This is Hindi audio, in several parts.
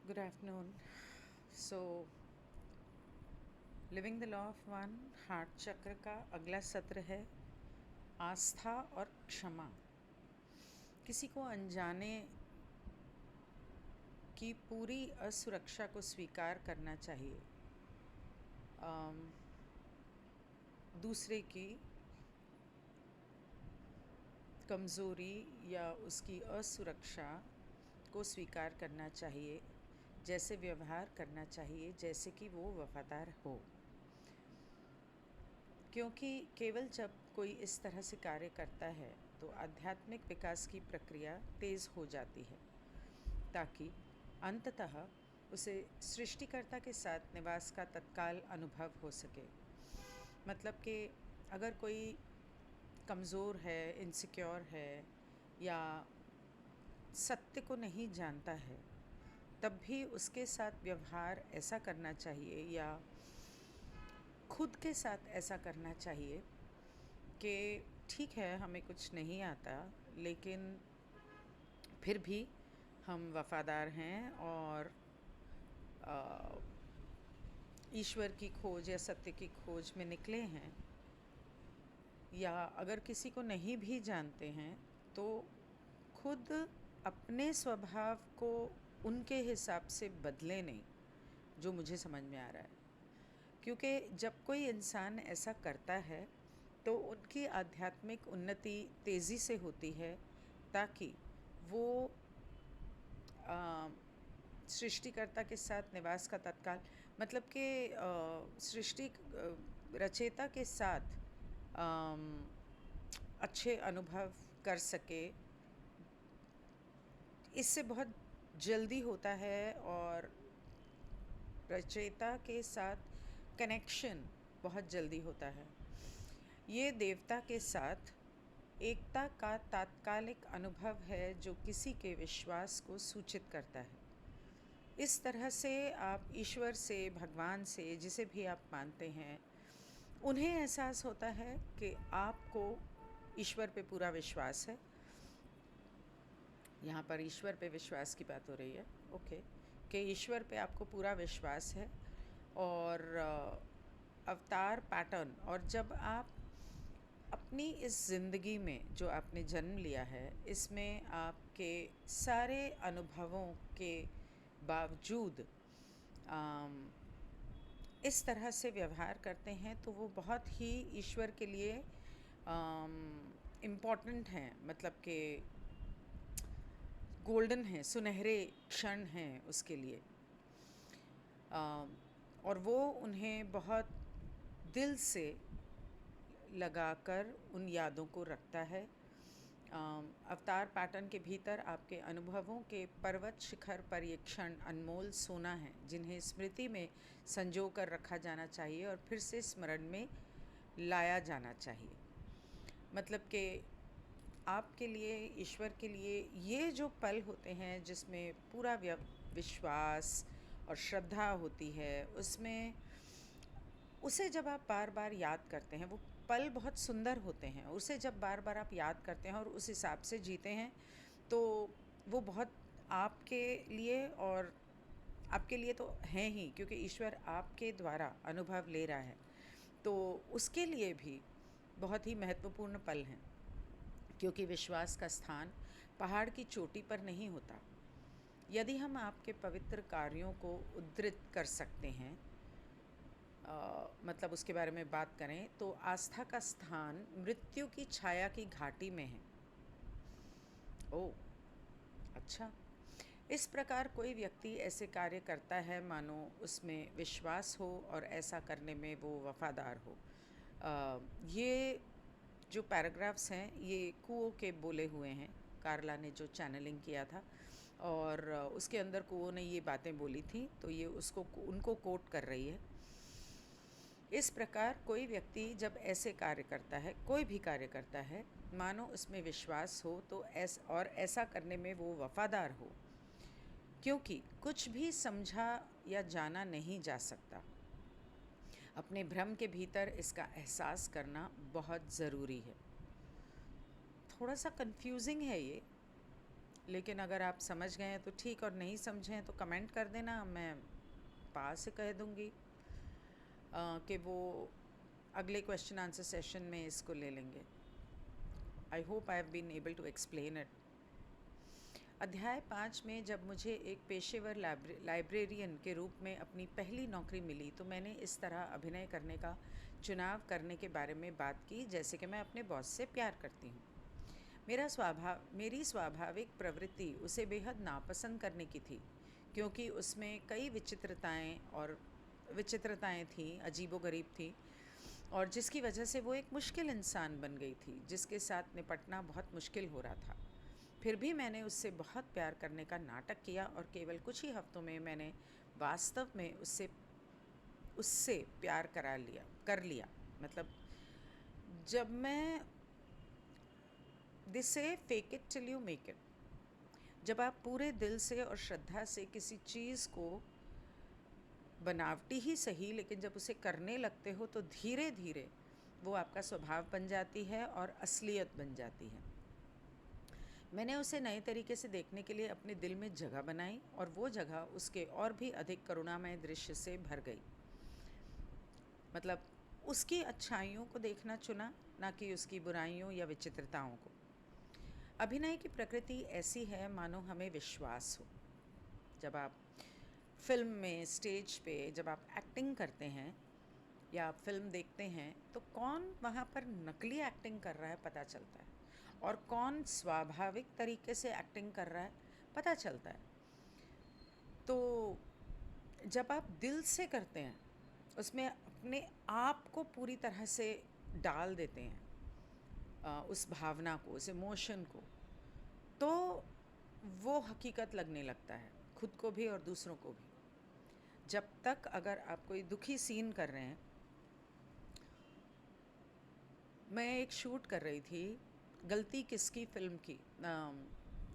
Good afternoon. So, living the law of one heart चक्र का अगला सत्र है आस्था और क्षमा। किसी को अनजाने की पूरी असुरक्षा को स्वीकार करना चाहिए। दूसरे की कमज़ोरी या उसकी असुरक्षा को स्वीकार करना चाहिए, जैसे व्यवहार करना चाहिए जैसे कि वो वफादार हो। क्योंकि केवल जब कोई इस तरह से कार्य करता है तो आध्यात्मिक विकास की प्रक्रिया तेज़ हो जाती है, ताकि अंततः उसे सृष्टिकर्ता के साथ निवास का तत्काल अनुभव हो सके। मतलब कि अगर कोई कमज़ोर है, इनसिक्योर है या सत्य को नहीं जानता है, तब भी उसके साथ व्यवहार ऐसा करना चाहिए या खुद के साथ ऐसा करना चाहिए कि ठीक है, हमें कुछ नहीं आता, लेकिन फिर भी हम वफ़ादार हैं और ईश्वर की खोज या सत्य की खोज में निकले हैं। या अगर किसी को नहीं भी जानते हैं तो खुद अपने स्वभाव को उनके हिसाब से बदले नहीं, जो मुझे समझ में आ रहा है। क्योंकि जब कोई इंसान ऐसा करता है तो उनकी आध्यात्मिक उन्नति तेज़ी से होती है, ताकि वो सृष्टिकर्ता के साथ निवास का तत्काल मतलब कि सृष्टि रचयिता के साथ अच्छे अनुभव कर सके। इससे बहुत जल्दी होता है और रचयिता के साथ कनेक्शन बहुत जल्दी होता है। ये देवता के साथ एकता का तात्कालिक अनुभव है जो किसी के विश्वास को सूचित करता है। इस तरह से आप ईश्वर से, भगवान से, जिसे भी आप मानते हैं, उन्हें एहसास होता है कि आपको ईश्वर पे पूरा विश्वास है। यहाँ पर ईश्वर पे विश्वास की बात हो रही है, ओके, कि ईश्वर पे आपको पूरा विश्वास है। और अवतार पैटर्न, और जब आप अपनी इस ज़िंदगी में जो आपने जन्म लिया है, इसमें आपके सारे अनुभवों के बावजूद इस तरह से व्यवहार करते हैं तो वो बहुत ही ईश्वर के लिए इम्पॉर्टेंट हैं। मतलब कि गोल्डन हैं, सुनहरे क्षण हैं उसके लिए। और वो उन्हें बहुत दिल से लगाकर उन यादों को रखता है। अवतार पैटर्न के भीतर आपके अनुभवों के पर्वत शिखर पर ये क्षण अनमोल सोना है, जिन्हें स्मृति में संजो कर रखा जाना चाहिए और फिर से स्मरण में लाया जाना चाहिए। मतलब कि आपके लिए, ईश्वर के लिए ये जो पल होते हैं जिसमें पूरा विश्वास और श्रद्धा होती है, उसमें उसे जब आप बार बार याद करते हैं, वो पल बहुत सुंदर होते हैं। उसे जब बार बार आप याद करते हैं और उस हिसाब से जीते हैं तो वो बहुत आपके लिए, और आपके लिए तो हैं ही क्योंकि ईश्वर आपके द्वारा अनुभव ले रहा है, तो उसके लिए भी बहुत ही महत्वपूर्ण पल हैं। क्योंकि विश्वास का स्थान पहाड़ की चोटी पर नहीं होता। यदि हम आपके पवित्र कार्यों को उद्धृत कर सकते हैं, मतलब उसके बारे में बात करें, तो आस्था का स्थान मृत्यु की छाया की घाटी में है। ओह, अच्छा। इस प्रकार कोई व्यक्ति ऐसे कार्य करता है मानो उसमें विश्वास हो और ऐसा करने में वो वफादार हो। ये जो पैराग्राफ्स हैं ये कुओ के बोले हुए हैं। कार्ला ने जो चैनलिंग किया था और उसके अंदर कुओ ने ये बातें बोली थी, तो ये उनको कोट कर रही है। इस प्रकार कोई व्यक्ति जब ऐसे कार्य करता है, कोई भी कार्य करता है, मानो उसमें विश्वास हो तो ऐसा करने में वो वफादार हो, क्योंकि कुछ भी समझा या जाना नहीं जा सकता। अपने भ्रम के भीतर इसका एहसास करना बहुत ज़रूरी है। थोड़ा सा कंफ्यूजिंग है ये, लेकिन अगर आप समझ गए हैं तो ठीक, और नहीं समझे हैं तो कमेंट कर देना, मैं पास से कह दूँगी कि वो अगले क्वेश्चन आंसर सेशन में इसको ले लेंगे। I hope I have been able to explain it. अध्याय 5 में जब मुझे एक पेशेवर लाइब्रेरियन के रूप में अपनी पहली नौकरी मिली तो मैंने इस तरह अभिनय करने का चुनाव करने के बारे में बात की जैसे कि मैं अपने बॉस से प्यार करती हूँ। मेरी स्वाभाविक प्रवृत्ति उसे बेहद नापसंद करने की थी, क्योंकि उसमें कई विचित्रताएं थीं, अजीबोगरीब थीं, और जिसकी वजह से वो एक मुश्किल इंसान बन गई थी जिसके साथ निपटना बहुत मुश्किल हो रहा था। फिर भी मैंने उससे बहुत प्यार करने का नाटक किया और केवल कुछ ही हफ्तों में मैंने वास्तव में उससे प्यार कर लिया। मतलब जब मैं दिस से fake it till you make it, जब आप पूरे दिल से और श्रद्धा से किसी चीज़ को, बनावटी ही सही, लेकिन जब उसे करने लगते हो तो धीरे धीरे वो आपका स्वभाव बन जाती है और असलियत बन जाती है। मैंने उसे नए तरीके से देखने के लिए अपने दिल में जगह बनाई और वो जगह उसके और भी अधिक करुणामय दृश्य से भर गई। मतलब उसकी अच्छाइयों को देखना चुना, ना कि उसकी बुराइयों या विचित्रताओं को। अभिनय की प्रकृति ऐसी है मानो हमें विश्वास हो। जब आप फिल्म में, स्टेज पे जब आप एक्टिंग करते हैं या आप फिल्म देखते हैं तो कौन वहाँ पर नकली एक्टिंग कर रहा है पता चलता है, और कौन स्वाभाविक तरीके से एक्टिंग कर रहा है पता चलता है। तो जब आप दिल से करते हैं, उसमें अपने आप को पूरी तरह से डाल देते हैं, उस भावना को, उस इमोशन को, तो वो हकीकत लगने लगता है, खुद को भी और दूसरों को भी। जब तक अगर आप कोई दुखी सीन कर रहे हैं, मैं एक शूट कर रही थी गलती किसकी फिल्म की,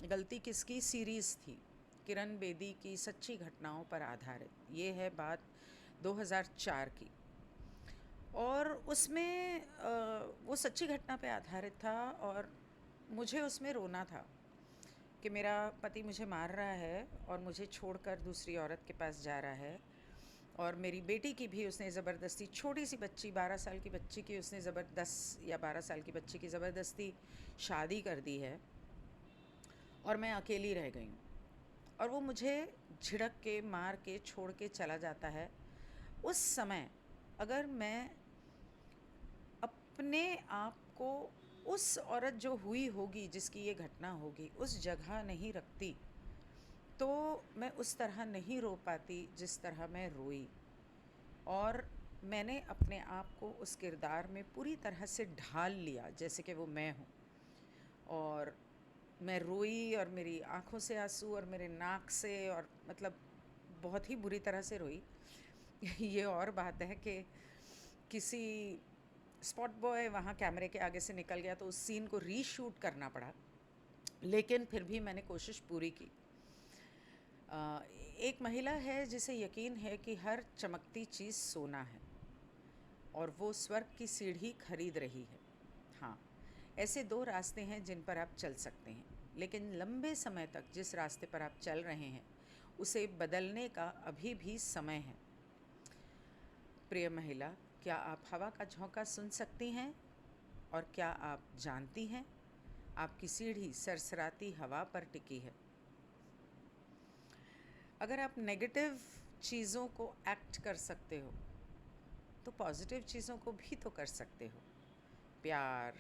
गलती किसकी सीरीज़ थी, किरण बेदी की सच्ची घटनाओं पर आधारित। ये है बात 2004 की, और उसमें वो सच्ची घटना पे आधारित था और मुझे उसमें रोना था कि मेरा पति मुझे मार रहा है और मुझे छोड़कर दूसरी औरत के पास जा रहा है, और मेरी बेटी की भी उसने ज़बरदस्ती, छोटी सी बच्ची, 12 साल की बच्ची की उसने 10 या 12 साल की बच्ची की ज़बरदस्ती शादी कर दी है, और मैं अकेली रह गई हूँ, और वो मुझे झिड़क के, मार के, छोड़ के चला जाता है। उस समय अगर मैं अपने आप को उस औरत जो हुई होगी, जिसकी ये घटना होगी, उस जगह नहीं रखती तो मैं उस तरह नहीं रो पाती जिस तरह मैं रोई। और मैंने अपने आप को उस किरदार में पूरी तरह से ढाल लिया जैसे कि वो मैं हूँ, और मैं रोई और मेरी आँखों से आंसू और मेरे नाक से, और मतलब बहुत ही बुरी तरह से रोई। ये और बात है कि किसी स्पॉट बॉय वहाँ कैमरे के आगे से निकल गया तो उस सीन को रीशूट करना पड़ा, लेकिन फिर भी मैंने कोशिश पूरी की। एक महिला है जिसे यकीन है कि हर चमकती चीज़ सोना है और वो स्वर्ग की सीढ़ी खरीद रही है। हाँ, ऐसे दो रास्ते हैं जिन पर आप चल सकते हैं, लेकिन लंबे समय तक जिस रास्ते पर आप चल रहे हैं उसे बदलने का अभी भी समय है। प्रिय महिला, क्या आप हवा का झोंका सुन सकती हैं? और क्या आप जानती हैं आपकी सीढ़ी सरसराती हवा पर टिकी है। अगर आप नेगेटिव चीज़ों को एक्ट कर सकते हो तो पॉजिटिव चीज़ों को भी तो कर सकते हो। प्यार,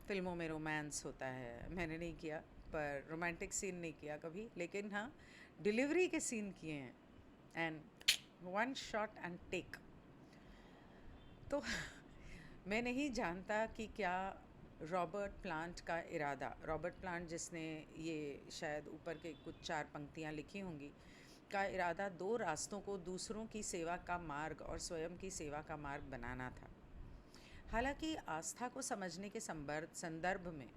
फिल्मों में रोमांस होता है, मैंने नहीं किया, पर रोमांटिक सीन नहीं किया कभी, लेकिन हाँ डिलीवरी के सीन किए हैं, and one shot and take. तो मैं नहीं जानता कि क्या रॉबर्ट प्लांट का इरादा, रॉबर्ट प्लांट जिसने ये शायद ऊपर के कुछ 4 पंक्तियाँ लिखी होंगी, का इरादा दो रास्तों को, दूसरों की सेवा का मार्ग और स्वयं की सेवा का मार्ग बनाना था। हालांकि आस्था को समझने के संदर्भ में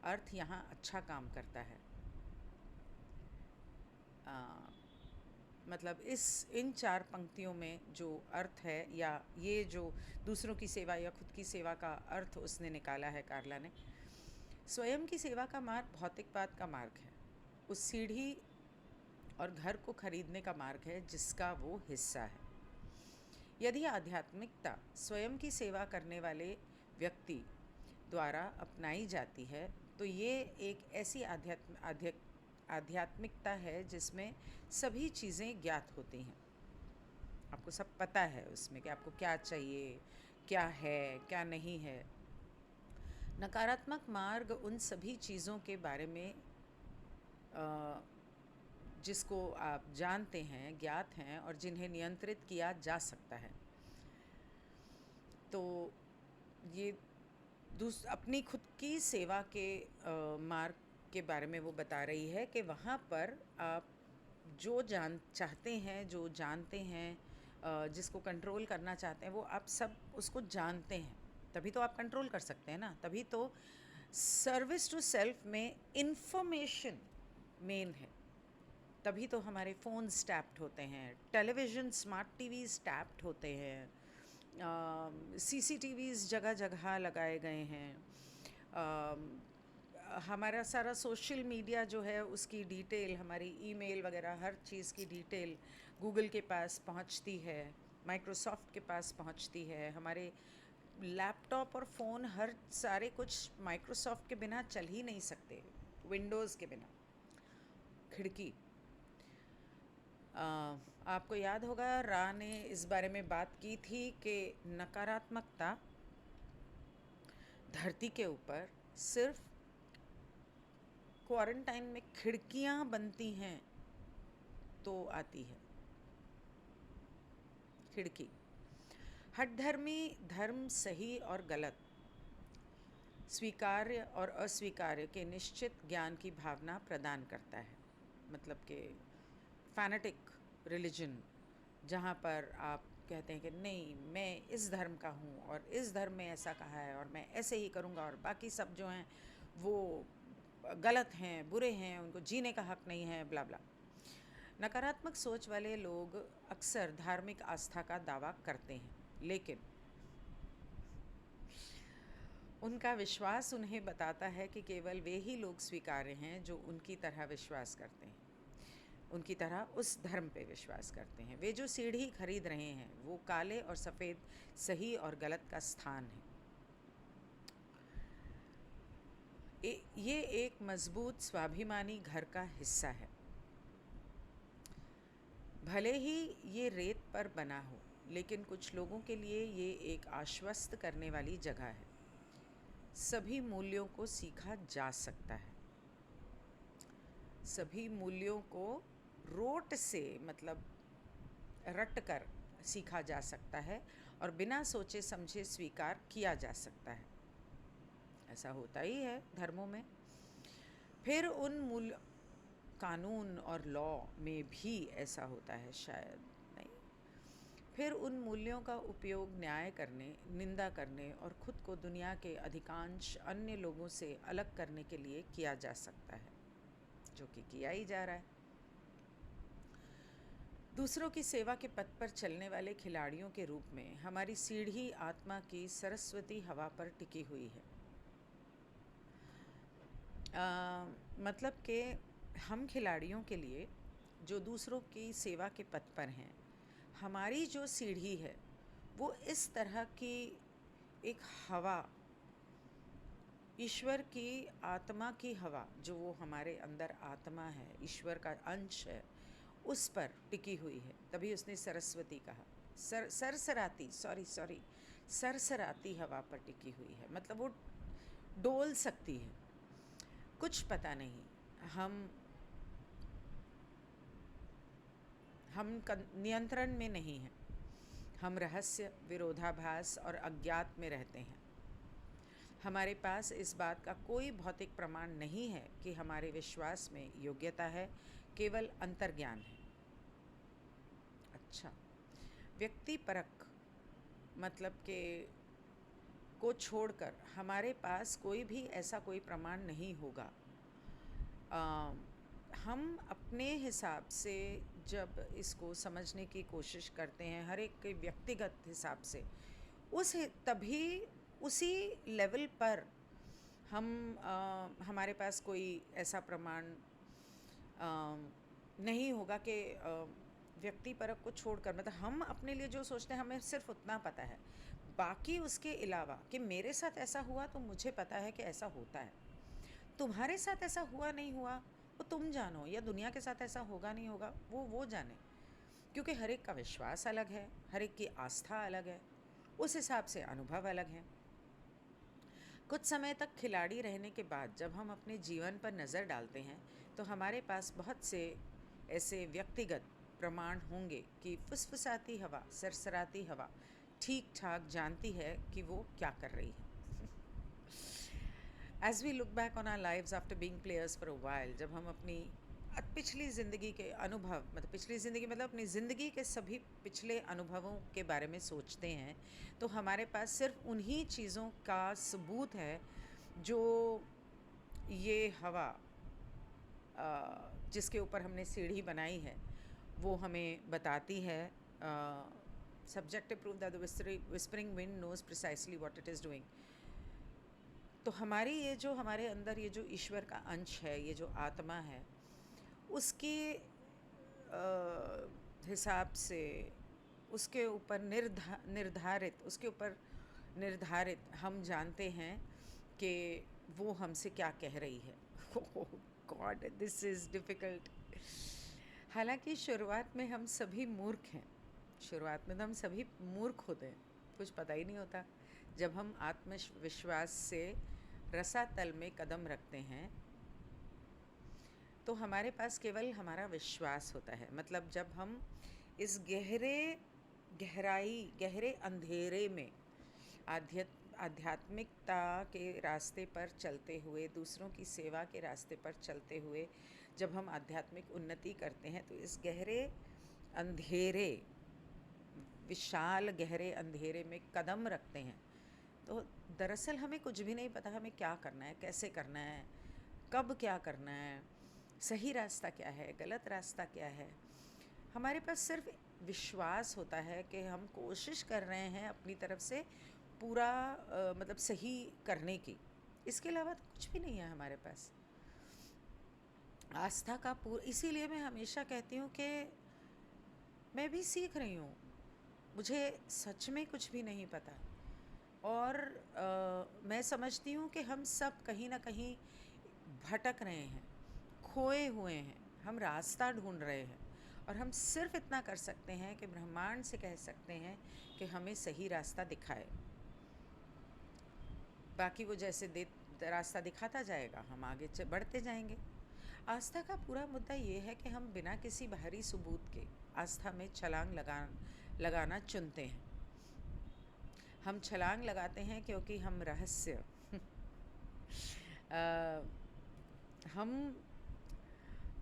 अर्थ यहाँ अच्छा काम करता है। मतलब इन 4 पंक्तियों में जो अर्थ है, या ये जो दूसरों की सेवा या खुद की सेवा का अर्थ उसने निकाला है कार्ला ने, स्वयं की सेवा का मार्ग भौतिकवाद का मार्ग है, उस सीढ़ी और घर को खरीदने का मार्ग है जिसका वो हिस्सा है। यदि आध्यात्मिकता स्वयं की सेवा करने वाले व्यक्ति द्वारा अपनाई जाती है तो ये एक ऐसी आध्यात्मिकता है जिसमें सभी चीज़ें ज्ञात होती हैं। आपको सब पता है उसमें कि आपको क्या चाहिए, क्या है, क्या नहीं है। नकारात्मक मार्ग उन सभी चीज़ों के बारे में जिसको आप जानते हैं, ज्ञात हैं और जिन्हें नियंत्रित किया जा सकता है। तो ये अपनी खुद की सेवा के मार्ग के बारे में वो बता रही है कि वहाँ पर आप जो चाहते हैं, जो जानते हैं, जिसको कंट्रोल करना चाहते हैं, वो आप सब उसको जानते हैं, तभी तो आप कंट्रोल कर सकते हैं ना। तभी तो सर्विस टू सेल्फ में इंफॉर्मेशन मेन है। तभी तो हमारे फ़ोन्स टैप्ड होते हैं, टेलीविज़न, स्मार्ट टीवीज़ टैप्ड होते हैं, CCTVs जगह जगह लगाए गए हैं। हमारा सारा सोशल मीडिया जो है उसकी डिटेल, हमारी ईमेल वगैरह हर चीज़ की डिटेल गूगल के पास पहुंचती है, माइक्रोसॉफ्ट के पास पहुंचती है। हमारे लैपटॉप और फ़ोन हर सारे कुछ माइक्रोसॉफ्ट के बिना चल ही नहीं सकते, विंडोज़ के बिना। खिड़की, आपको याद होगा रा ने इस बारे में बात की थी कि नकारात्मकता धरती के ऊपर सिर्फ क्वारंटाइन में खिड़कियां बनती हैं तो आती है। खिड़की हठधर्मी धर्म सही और गलत, स्वीकार्य और अस्वीकार्य के निश्चित ज्ञान की भावना प्रदान करता है। मतलब कि फैनेटिक रिलीजन, जहाँ पर आप कहते हैं कि नहीं, मैं इस धर्म का हूँ और इस धर्म में ऐसा कहा है और मैं ऐसे ही करूँगा और बाकी सब जो हैं वो गलत हैं, बुरे हैं, उनको जीने का हक नहीं है, ब्ला ब्ला। नकारात्मक सोच वाले लोग अक्सर धार्मिक आस्था का दावा करते हैं, लेकिन उनका विश्वास उन्हें बताता है कि केवल वे ही लोग स्वीकार्य हैं जो उनकी तरह विश्वास करते हैं, उनकी तरह उस धर्म पे विश्वास करते हैं। वे जो सीढ़ी खरीद रहे हैं वो काले और सफ़ेद, सही और गलत का स्थान है। ये एक मजबूत स्वाभिमानी घर का हिस्सा है। भले ही ये रेत पर बना हो, लेकिन कुछ लोगों के लिए ये एक आश्वस्त करने वाली जगह है। सभी मूल्यों को सीखा जा सकता है। सभी मूल्यों को रोट से, मतलब रट कर सीखा जा सकता है और बिना सोचे समझे स्वीकार किया जा सकता है। ऐसा होता ही है धर्मों में। फिर उन मूल्य, कानून और लॉ में भी ऐसा होता है, शायद नहीं। फिर उन मूल्यों का उपयोग न्याय करने, निंदा करने और खुद को दुनिया के अधिकांश अन्य लोगों से अलग करने के लिए किया जा सकता है, जो कि किया ही जा रहा है। दूसरों की सेवा के पथ पर चलने वाले खिलाड़ियों के रूप में हमारी सीढ़ी आत्मा की सरस्वती हवा पर टिकी हुई है। मतलब कि हम खिलाड़ियों के लिए जो दूसरों की सेवा के पथ पर हैं, हमारी जो सीढ़ी है वो इस तरह की एक हवा, ईश्वर की आत्मा की हवा, जो वो हमारे अंदर आत्मा है, ईश्वर का अंश है, उस पर टिकी हुई है। तभी उसने सरस्वती कहा। सरसराती हवा पर टिकी हुई है, मतलब वो डोल सकती है। कुछ पता नहीं, हम नियंत्रण में नहीं हैं। हम रहस्य, विरोधाभास और अज्ञात में रहते हैं। हमारे पास इस बात का कोई भौतिक प्रमाण नहीं है कि हमारे विश्वास में योग्यता है, केवल अंतर्ज्ञान है। अच्छा, व्यक्ति परक मतलब के को छोड़कर हमारे पास कोई भी ऐसा कोई प्रमाण नहीं होगा। हम अपने हिसाब से जब इसको समझने की कोशिश करते हैं, हर एक के व्यक्तिगत हिसाब से, तभी उसी लेवल पर हमारे पास कोई ऐसा प्रमाण नहीं होगा कि व्यक्ति परक को छोड़कर, मतलब हम अपने लिए जो सोचते हैं हमें सिर्फ उतना पता है, बाकी उसके अलावा कि मेरे साथ ऐसा हुआ तो मुझे पता है कि ऐसा होता है, तुम्हारे साथ ऐसा हुआ नहीं हुआ वो तुम जानो, या दुनिया के साथ ऐसा होगा नहीं होगा वो जाने, क्योंकि हर एक का विश्वास अलग है, हर एक की आस्था अलग है, उस हिसाब से अनुभव अलग है। कुछ समय तक खिलाड़ी रहने के बाद जब हम अपने जीवन पर नज़र डालते हैं तो हमारे पास बहुत से ऐसे व्यक्तिगत प्रमाण होंगे कि फुसफुसाती हवा, सरसराती हवा ठीक ठाक जानती है कि वो क्या कर रही है। As we look back on our lives after being players for a while, जब हम अपनी पिछली ज़िंदगी के अनुभव, मतलब पिछली ज़िंदगी मतलब अपनी ज़िंदगी के सभी पिछले अनुभवों के बारे में सोचते हैं, तो हमारे पास सिर्फ उन्हीं चीज़ों का सबूत है जो ये हवा जिसके ऊपर हमने सीढ़ी बनाई है वो हमें बताती है। Subjective proof that the whispering wind knows precisely what it is doing. तो हमारी ये जो हमारे अंदर ये जो ईश्वर का अंश है, ये जो आत्मा है, उसके हिसाब से उसके ऊपर निर्धारित हम जानते हैं कि वो हमसे क्या कह रही है। God, this is difficult. हालांकि शुरुआत में हम सभी मूर्ख हैं, शुरुआत में तो हम सभी मूर्ख होते हैं, कुछ पता ही नहीं होता। जब हम आत्मविश्वास से रसातल में कदम रखते हैं तो हमारे पास केवल हमारा विश्वास होता है। मतलब जब हम इस गहरे अंधेरे में आध्यात्मिकता के रास्ते पर चलते हुए, दूसरों की सेवा के रास्ते पर चलते हुए जब हम आध्यात्मिक उन्नति करते हैं तो इस विशाल गहरे अंधेरे में कदम रखते हैं, तो दरअसल हमें कुछ भी नहीं पता हमें क्या करना है, कैसे करना है, कब क्या करना है, सही रास्ता क्या है, गलत रास्ता क्या है। हमारे पास सिर्फ विश्वास होता है कि हम कोशिश कर रहे हैं अपनी तरफ से पूरा मतलब सही करने की, इसके अलावा तो कुछ भी नहीं है हमारे पास। आस्था का इसीलिए मैं हमेशा कहती हूँ कि मैं भी सीख रही हूँ, मुझे सच में कुछ भी नहीं पता, और मैं समझती हूँ कि हम सब कहीं ना कहीं भटक रहे हैं, खोए हुए हैं, हम रास्ता ढूंढ रहे हैं, और हम सिर्फ इतना कर सकते हैं कि ब्रह्मांड से कह सकते हैं कि हमें सही रास्ता दिखाए। बाकी वो जैसे रास्ता दिखाता जाएगा हम आगे बढ़ते जाएंगे। आस्था का पूरा मुद्दा ये है कि हम बिना किसी बाहरी सबूत के आस्था में छलांग लगाना चुनते हैं। हम छलांग लगाते हैं क्योंकि हम रहस्य हम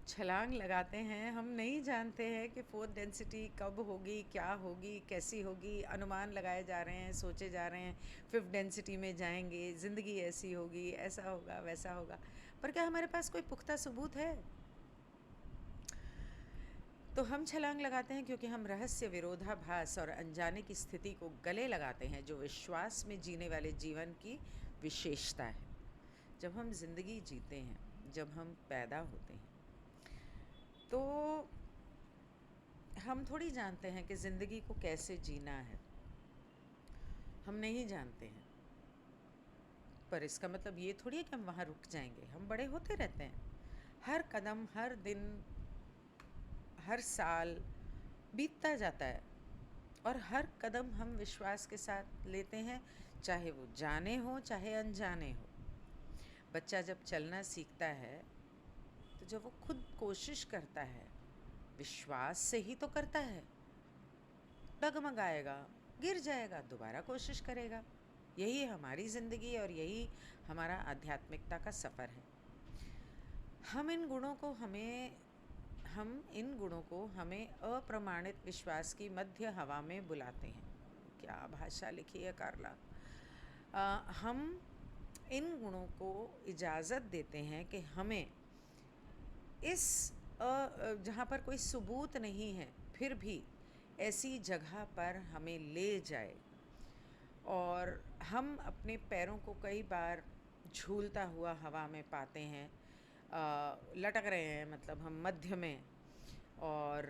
छलांग लगाते हैं, हम नहीं जानते हैं कि फोर्थ डेंसिटी कब होगी, क्या होगी, कैसी होगी, अनुमान लगाए जा रहे हैं, सोचे जा रहे हैं फिफ्थ डेंसिटी में जाएंगे, ज़िंदगी ऐसी होगी, ऐसा होगा, वैसा होगा, पर क्या हमारे पास कोई पुख्ता सबूत है? तो हम छलांग लगाते हैं क्योंकि हम रहस्य, विरोधाभास और अनजाने की स्थिति को गले लगाते हैं, जो विश्वास में जीने वाले जीवन की विशेषता है। जब हम ज़िंदगी जीते हैं, जब हम पैदा होते हैं, तो हम थोड़ी जानते हैं कि ज़िंदगी को कैसे जीना है, हम नहीं जानते हैं। पर इसका मतलब ये थोड़ी है कि हम वहाँ रुक जाएंगे, हम बड़े होते रहते हैं। हर कदम, हर दिन, हर साल बीतता जाता है, और हर कदम हम विश्वास के साथ लेते हैं, चाहे वो जाने हो चाहे अनजाने हो। बच्चा जब चलना सीखता है तो जब वो खुद कोशिश करता है, विश्वास से ही तो करता है, डगमगाएगा, गिर जाएगा, दोबारा कोशिश करेगा। यही हमारी ज़िंदगी और यही हमारा आध्यात्मिकता का सफ़र है। हम इन गुणों को हमें अप्रमाणित विश्वास की मध्य हवा में बुलाते हैं। क्या भाषा लिखी है कार्ला। हम इन गुणों को इजाज़त देते हैं कि हमें इस जहाँ पर कोई सबूत नहीं है फिर भी ऐसी जगह पर हमें ले जाए, और हम अपने पैरों को कई बार झूलता हुआ हवा में पाते हैं, लटक रहे हैं, मतलब हम मध्य में, और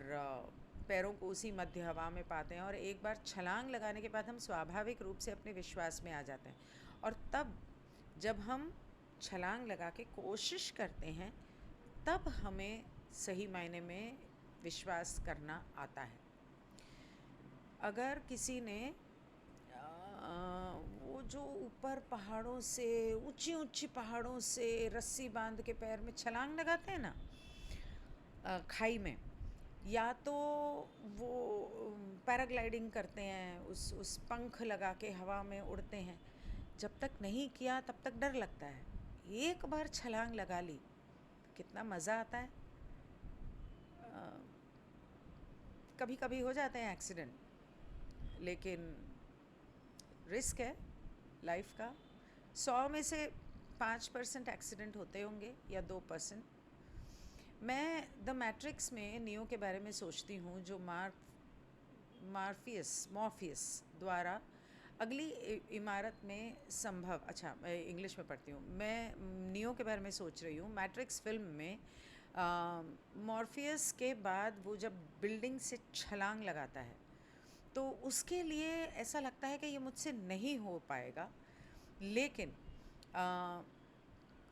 पैरों को उसी मध्य हवा में पाते हैं, और एक बार छलांग लगाने के बाद हम स्वाभाविक रूप से अपने विश्वास में आ जाते हैं। और तब जब हम छलांग लगा के कोशिश करते हैं, तब हमें सही मायने में विश्वास करना आता है। अगर किसी ने वो जो ऊपर पहाड़ों से, ऊंची ऊंची पहाड़ों से रस्सी बांध के पैर में छलांग लगाते हैं ना, खाई में, या तो वो पैराग्लाइडिंग करते हैं, उस पंख लगा के हवा में उड़ते हैं, जब तक नहीं किया तब तक डर लगता है। एक बार छलांग लगा ली, कितना मज़ा आता है। कभी कभी हो जाते हैं एक्सीडेंट, लेकिन रिस्क है लाइफ का। 100 में से 5% एक्सीडेंट होते होंगे या 2%। मैं द मैट्रिक्स में नियो के बारे में सोचती हूँ, जो मॉर्फियस द्वारा अगली इमारत में संभव, अच्छा मैं इंग्लिश में पढ़ती हूँ, मैं नियो के बारे में सोच रही हूँ। मैट्रिक्स फिल्म में मॉर्फियस के बाद वो जब बिल्डिंग से छलांग लगाता है, तो उसके लिए ऐसा लगता है कि ये मुझसे नहीं हो पाएगा, लेकिन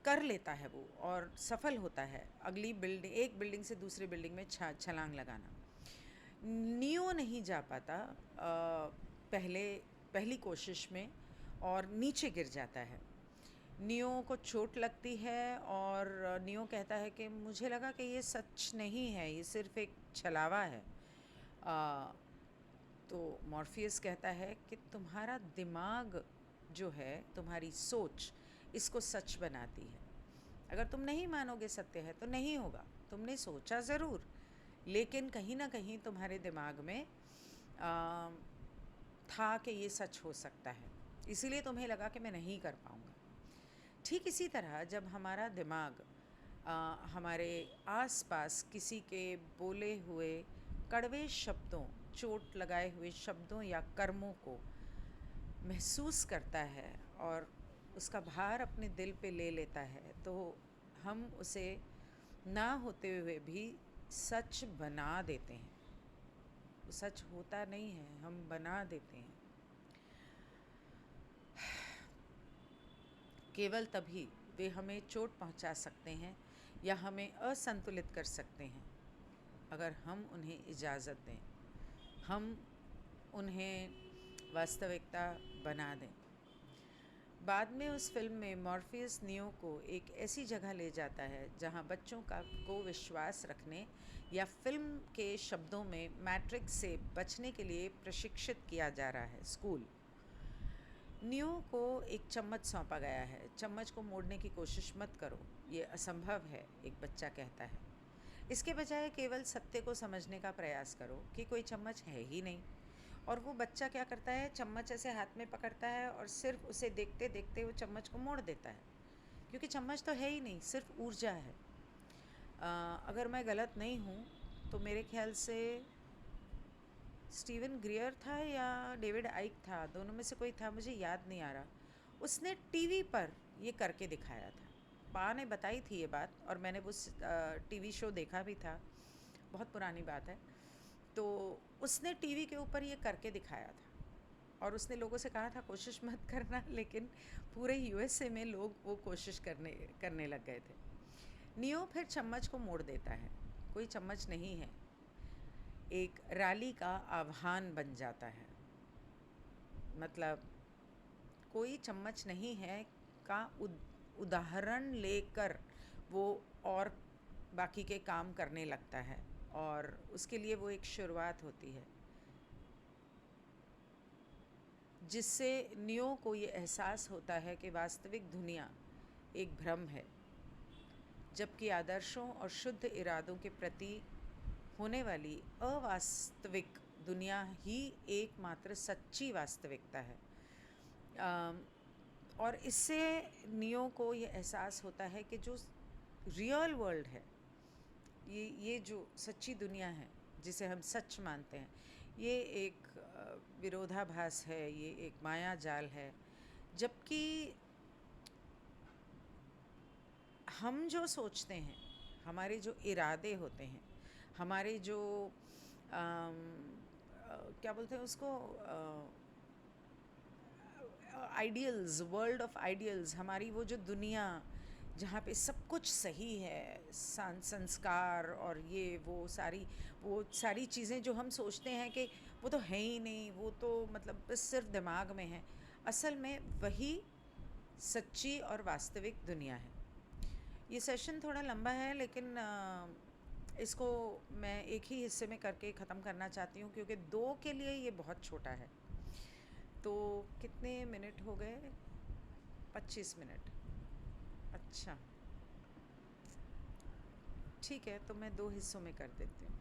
कर लेता है वो और सफल होता है। अगली बिल्डिंग, एक बिल्डिंग से दूसरी बिल्डिंग में छलांग लगाना। नियो नहीं जा पाता पहली कोशिश में, और नीचे गिर जाता है। नियो को चोट लगती है और नियो कहता है कि मुझे लगा कि ये सच नहीं है, ये सिर्फ एक छलावा है। तो मॉर्फियस कहता है कि तुम्हारा दिमाग जो है, तुम्हारी सोच इसको सच बनाती है। अगर तुम नहीं मानोगे सत्य है तो नहीं होगा। तुमने सोचा ज़रूर, लेकिन कहीं ना कहीं तुम्हारे दिमाग में था कि ये सच हो सकता है, इसीलिए तुम्हें लगा कि मैं नहीं कर पाऊँगा। ठीक इसी तरह जब हमारा दिमाग हमारे आसपास किसी के बोले हुए कड़वे शब्दों, चोट लगाए हुए शब्दों या कर्मों को महसूस करता है और उसका भार अपने दिल पे ले लेता है, तो हम उसे ना होते हुए भी सच बना देते हैं। वो सच होता नहीं है, हम बना देते हैं। केवल तभी वे हमें चोट पहुंचा सकते हैं या हमें असंतुलित कर सकते हैं, अगर हम उन्हें इजाज़त दें, हम उन्हें वास्तविकता बना दें। बाद में उस फिल्म में मॉर्फियस नियो को एक ऐसी जगह ले जाता है जहां बच्चों को विश्वास रखने या फिल्म के शब्दों में मैट्रिक्स से बचने के लिए प्रशिक्षित किया जा रहा है। स्कूल नियो को एक चम्मच सौंपा गया है। चम्मच को मोड़ने की कोशिश मत करो, ये असंभव है, एक बच्चा कहता है। इसके बजाय केवल सत्य को समझने का प्रयास करो कि कोई चम्मच है ही नहीं। और वो बच्चा क्या करता है, चम्मच ऐसे हाथ में पकड़ता है और सिर्फ उसे देखते देखते वो चम्मच को मोड़ देता है, क्योंकि चम्मच तो है ही नहीं, सिर्फ ऊर्जा है। अगर मैं गलत नहीं हूँ तो मेरे ख्याल से स्टीवन ग्रियर था या डेविड आइक था, दोनों में से कोई था, मुझे याद नहीं आ रहा। उसने टीवी पर ये करके दिखाया था। पा ने बताई थी ये बात, और मैंने वो टीवी शो देखा भी था, बहुत पुरानी बात है। तो उसने टीवी के ऊपर ये करके दिखाया था और उसने लोगों से कहा था कोशिश मत करना, लेकिन पूरे यूएसए में लोग वो कोशिश करने लग गए थे। नियो फिर चम्मच को मोड़ देता है। कोई चम्मच नहीं है, एक रैली का आह्वान बन जाता है। मतलब कोई चम्मच नहीं है का उदाहरण लेकर वो और बाकी के काम करने लगता है, और उसके लिए वो एक शुरुआत होती है जिससे नियो को ये एहसास होता है कि वास्तविक दुनिया एक भ्रम है, जबकि आदर्शों और शुद्ध इरादों के प्रति होने वाली अवास्तविक दुनिया ही एकमात्र सच्ची वास्तविकता है। और इससे नियो को ये एहसास होता है कि जो रियल वर्ल्ड है, ये जो सच्ची दुनिया है जिसे हम सच मानते हैं, ये एक विरोधाभास है, ये एक माया जाल है। जबकि हम जो सोचते हैं, हमारे जो इरादे होते हैं, हमारे जो क्या बोलते हैं उसको, आइडियल्स, वर्ल्ड ऑफ आइडियल्स, हमारी वो जो दुनिया जहाँ पे सब कुछ सही है, संस्कार और ये वो सारी चीज़ें जो हम सोचते हैं कि वो तो है ही नहीं, वो तो मतलब बस सिर्फ दिमाग में है, असल में वही सच्ची और वास्तविक दुनिया है। ये सेशन थोड़ा लंबा है, लेकिन इसको मैं एक ही हिस्से में करके ख़त्म करना चाहती हूँ, क्योंकि 2 के लिए ये बहुत छोटा है। तो कितने मिनट हो गए? 25 मिनट। अच्छा, ठीक है, तो मैं 2 हिस्सों में कर देती हूँ।